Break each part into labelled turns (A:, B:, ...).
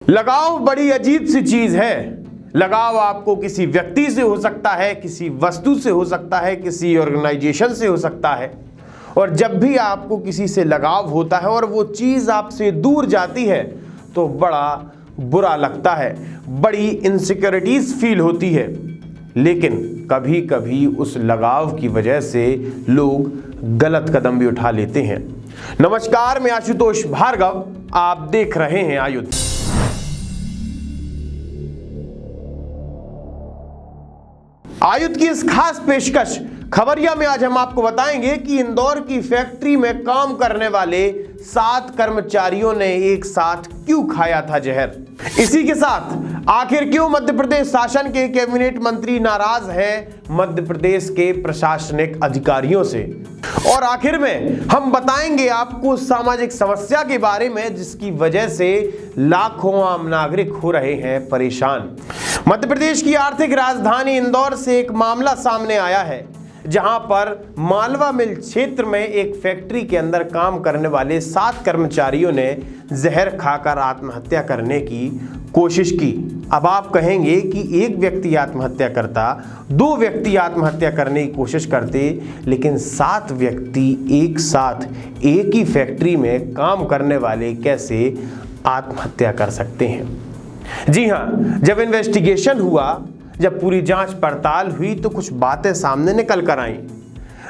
A: लगाव बड़ी अजीब सी चीज है। लगाव आपको किसी व्यक्ति से हो सकता है, किसी वस्तु से हो सकता है, किसी ऑर्गेनाइजेशन से हो सकता है। और जब भी आपको किसी से लगाव होता है और वो चीज आपसे दूर जाती है तो बड़ा बुरा लगता है, बड़ी इनसिक्योरिटीज फील होती है। लेकिन कभी कभी उस लगाव की वजह से लोग गलत कदम भी उठा लेते हैं। नमस्कार, मैं आशुतोष भार्गव, आप देख रहे हैं आयुध। आयुध की इस खास पेशकश खबरिया में आज हम आपको बताएंगे कि इंदौर की फैक्ट्री में काम करने वाले 7 कर्मचारियों ने एक साथ क्यों खाया था जहर। इसी के साथ आखिर क्यों मध्य प्रदेश शासन के कैबिनेट मंत्री नाराज हैं मध्य प्रदेश के प्रशासनिक अधिकारियों से। और आखिर में हम बताएंगे आपको सामाजिक समस्या के बारे में जिसकी वजह से लाखों आम नागरिक हो रहे हैं परेशान। मध्य प्रदेश की आर्थिक राजधानी इंदौर से एक मामला सामने आया है जहां पर मालवा मिल क्षेत्र में एक फैक्ट्री के अंदर काम करने वाले 7 कर्मचारियों ने जहर खाकर आत्महत्या करने की कोशिश की। अब आप कहेंगे कि एक व्यक्ति आत्महत्या करता, 2 व्यक्ति आत्महत्या करने की कोशिश करते, लेकिन 7 व्यक्ति एक साथ एक ही फैक्ट्री में काम करने वाले कैसे आत्महत्या कर सकते हैं। जी हां, जब इन्वेस्टिगेशन हुआ, जब पूरी जांच पड़ताल हुई तो कुछ बातें सामने निकल कर आईं।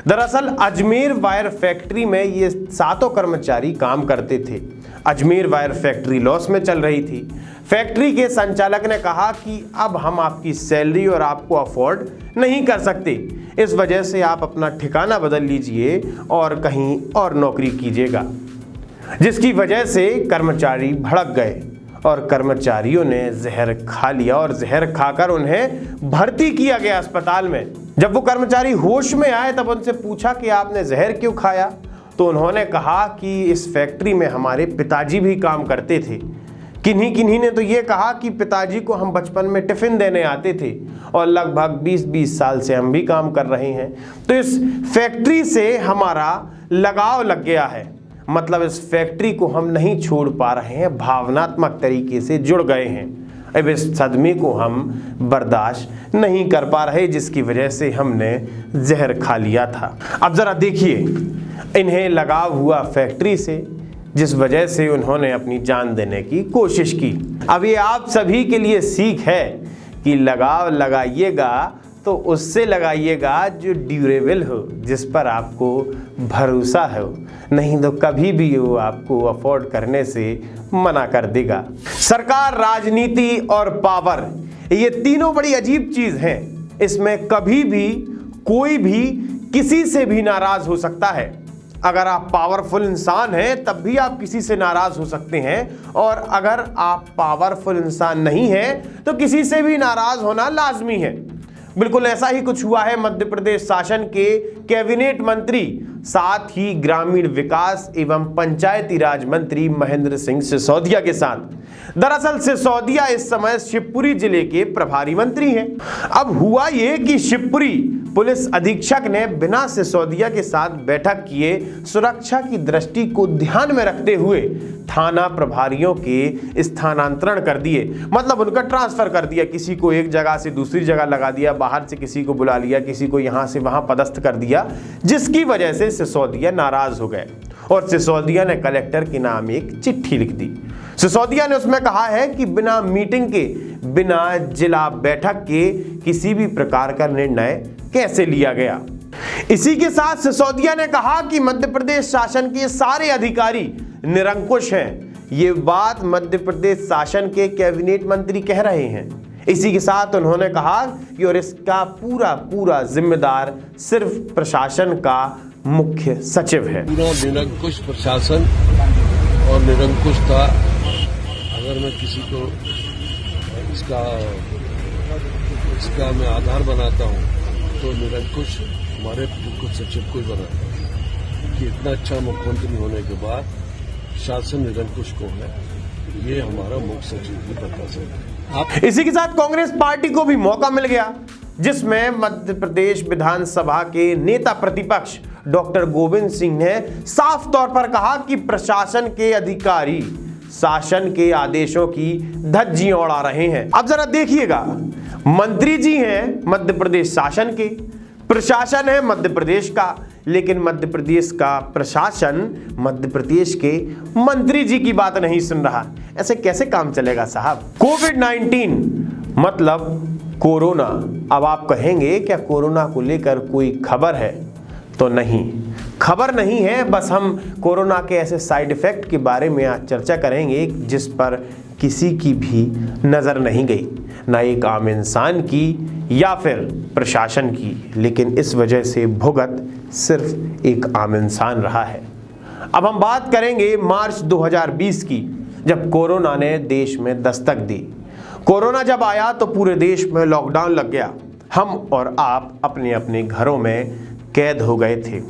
A: दरअसल अजमेर वायर फैक्ट्री में ये 7 कर्मचारी काम करते थे। अजमेर वायर फैक्ट्री लॉस में चल रही थी। फैक्ट्री के संचालक ने कहा कि अब हम आपकी सैलरी और आपको अफोर्ड नहीं कर सकते, इस वजह से आप अपना ठिकाना बदल लीजिए और कहीं और नौकरी कीजिएगा। जिसकी वजह से कर्मचारी भड़क गए और कर्मचारियों ने जहर खा लिया और जहर खाकर उन्हें भर्ती किया गया अस्पताल में। जब वो कर्मचारी होश में आए तब उनसे पूछा कि आपने जहर क्यों खाया, तो उन्होंने कहा कि इस फैक्ट्री में हमारे पिताजी भी काम करते थे। किन्हीं ने तो ये कहा कि पिताजी को हम बचपन में टिफिन देने आते थे और लगभग 20 साल से हम भी काम कर रहे हैं, तो इस फैक्ट्री से हमारा लगाव लग गया है। मतलब इस फैक्ट्री को हम नहीं छोड़ पा रहे हैं, भावनात्मक तरीके से जुड़ गए हैं। अब इस सदमे को हम बर्दाश्त नहीं कर पा रहे, जिसकी वजह से हमने जहर खा लिया था। अब जरा देखिए, इन्हें लगाव हुआ फैक्ट्री से, जिस वजह से उन्होंने अपनी जान देने की कोशिश की। अब ये आप सभी के लिए सीख है कि लगाव लगाइएगा तो उससे लगाइएगा जो ड्यूरेबल हो, जिस पर आपको भरोसा हो, नहीं तो कभी भी वो आपको अफोर्ड करने से मना कर देगा। सरकार, राजनीति और पावर, ये तीनों बड़ी अजीब चीज हैं। इसमें कभी भी कोई भी किसी से भी नाराज हो सकता है। अगर आप पावरफुल इंसान हैं तब भी आप किसी से नाराज हो सकते हैं, और अगर आप पावरफुल इंसान नहीं हैं तो किसी से भी नाराज होना लाजमी है। बिल्कुल ऐसा ही कुछ हुआ है मध्य प्रदेश शासन के कैबिनेट मंत्री, साथ ही ग्रामीण विकास एवं पंचायती राज मंत्री महेंद्र सिंह सिसोदिया के साथ। दरअसल सिसोदिया इस समय शिवपुरी जिले के प्रभारी मंत्री हैं। अब हुआ ये कि शिवपुरी पुलिस अधीक्षक ने बिना सिसोदिया के साथ बैठक किए सुरक्षा की दृष्टि को ध्यान में रखते हुए थाना प्रभारियों के स्थानांतरण कर दिए। मतलब उनका ट्रांसफर कर दिया, किसी को एक जगह से दूसरी जगह लगा दिया, बाहर से किसी को बुला लिया, किसी को यहां से वहां पदस्थ कर दिया, जिसकी वजह से सिसोदिया नाराज हो गए और सिसोदिया ने कलेक्टर के नाम एक चिट्ठी लिख दी। सिसोदिया ने उसमें कहा है कि बिना मीटिंग के, बिना जिला बैठक के किसी भी प्रकार का निर्णय कैसे लिया गया। इसी के साथ सिसोदिया ने कहा कि मध्य प्रदेश शासन के सारे अधिकारी निरंकुश हैं। ये बात मध्य प्रदेश शासन के कैबिनेट मंत्री कह रहे हैं। इसी के साथ उन्होंने कहा कि और इसका पूरा जिम्मेदार सिर्फ प्रशासन का मुख्य सचिव है।
B: पूरा निरंकुश प्रशासन और निरंकुश था। अगर मैं किसी को इसका मैं आधार बनाता हूँ तो निरंकुश हमारे मुख्य सचिव को ही बनाता हूँ कि इतना अच्छा मुख्यमंत्री होने के बाद शासन निरंकुश को है, ये हमारा मुख्य सचिव भी बता सकते।
A: इसी के साथ कांग्रेस पार्टी को भी मौका मिल गया, जिसमें मध्य प्रदेश विधानसभा के नेता प्रतिपक्ष डॉक्टर गोविंद सिंह ने साफ तौर पर कहा कि प्रशासन के अधिकारी शासन के आदेशों की धज्जियां उड़ा रहे हैं। अब जरा देखिएगा, मंत्री जी हैं मध्य प्रदेश शासन के, प्रशासन है मध्य प्रदेश का, लेकिन मध्य प्रदेश का प्रशासन मध्य प्रदेश के मंत्री जी की बात नहीं सुन रहा। ऐसे कैसे काम चलेगा साहब? कोविड-19 मतलब कोरोना। अब आप कहेंगे क्या कोरोना को लेकर कोई खबर है? तो नहीं, खबर नहीं है। बस हम कोरोना के ऐसे साइड इफेक्ट के बारे में आज चर्चा करेंगे जिस पर किसी की भी नज़र नहीं गई, ना एक आम इंसान की या फिर प्रशासन की, लेकिन इस वजह से भुगत सिर्फ एक आम इंसान रहा है। अब हम बात करेंगे मार्च 2020 की, जब कोरोना ने देश में दस्तक दी। कोरोना जब आया तो पूरे देश में लॉकडाउन लग गया। हम और आप अपने अपने घरों में कैद हो गए थे।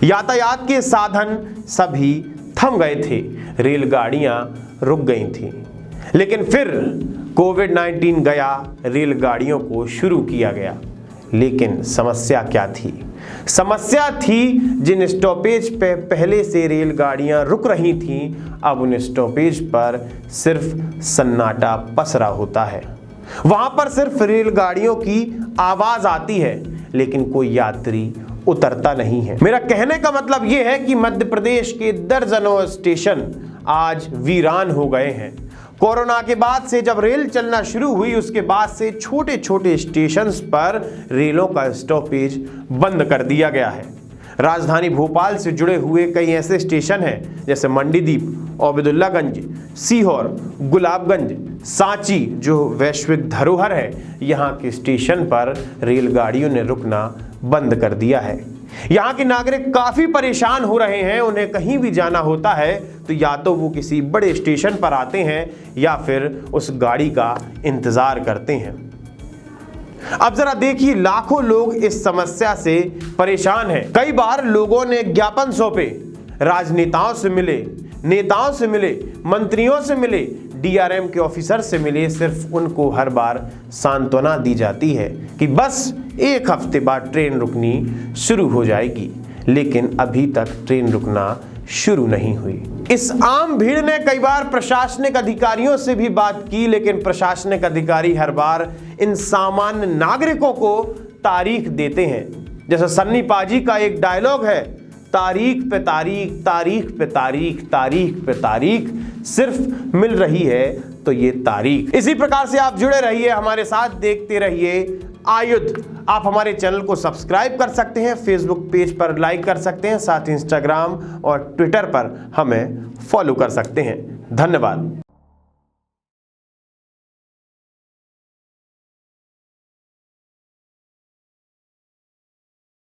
A: यातायात के साधन सभी थम गए थे, रेलगाड़ियां रुक गई थीं। लेकिन फिर कोविड-19 गया, रेलगाड़ियों को शुरू किया गया। लेकिन समस्या क्या थी? समस्या थी जिन स्टॉपेज पे पहले से रेलगाड़ियां रुक रही थीं, अब उन स्टॉपेज पर सिर्फ सन्नाटा पसरा होता है। वहां पर सिर्फ रेलगाड़ियों की आवाज आती है, लेकिन कोई यात्री उतरता नहीं है। मेरा कहने का मतलब यह है कि मध्य प्रदेश के दर्जनों स्टेशन आज वीरान हो गए हैं। कोरोना के बाद से जब रेल चलना शुरू हुई, उसके बाद से छोटे छोटे स्टेशंस पर रेलों का स्टॉपेज बंद कर दिया गया है। राजधानी भोपाल से जुड़े हुए कई ऐसे स्टेशन हैं जैसे मंडीदीप, ओबेदुल्लागंज, सीहोर, गुलाबगंज, सांची जो वैश्विक धरोहर है, यहाँ के स्टेशन पर रेलगाड़ियों ने रुकना बंद कर दिया है। यहाँ के नागरिक काफी परेशान हो रहे हैं। उन्हें कहीं भी जाना होता है तो या तो वो किसी बड़े स्टेशन पर आते हैं या फिर उस गाड़ी का इंतजार करते हैं। अब जरा देखिए, लाखों लोग इस समस्या से परेशान हैं। कई बार लोगों ने ज्ञापन सौंपे, राजनेताओं से मिले, नेताओं से मिले, मंत्रियों से मिले, डीआरएम के ऑफिसर से मिले। सिर्फ उनको हर बार सांत्वना दी जाती है कि बस एक हफ्ते बाद ट्रेन रुकनी शुरू हो जाएगी, लेकिन अभी तक ट्रेन रुकना शुरू नहीं हुई। इस आम भीड़ ने कई बार प्रशासनिक अधिकारियों से भी बात की, लेकिन प्रशासनिक अधिकारी हर बार इन सामान्य नागरिकों को तारीख देते हैं। जैसे सन्नी पाजी का एक डायलॉग है, तारीख पे तारीख, तारीख पे तारीख, तारीख पे तारीख, सिर्फ मिल रही है तो ये तारीख। इसी प्रकार से आप जुड़े रहिए हमारे साथ, देखते रहिए आयुध। आप हमारे चैनल को सब्सक्राइब कर सकते हैं, फेसबुक पेज पर लाइक कर सकते हैं, साथ ही इंस्टाग्राम और ट्विटर पर हमें फॉलो कर सकते हैं। धन्यवाद।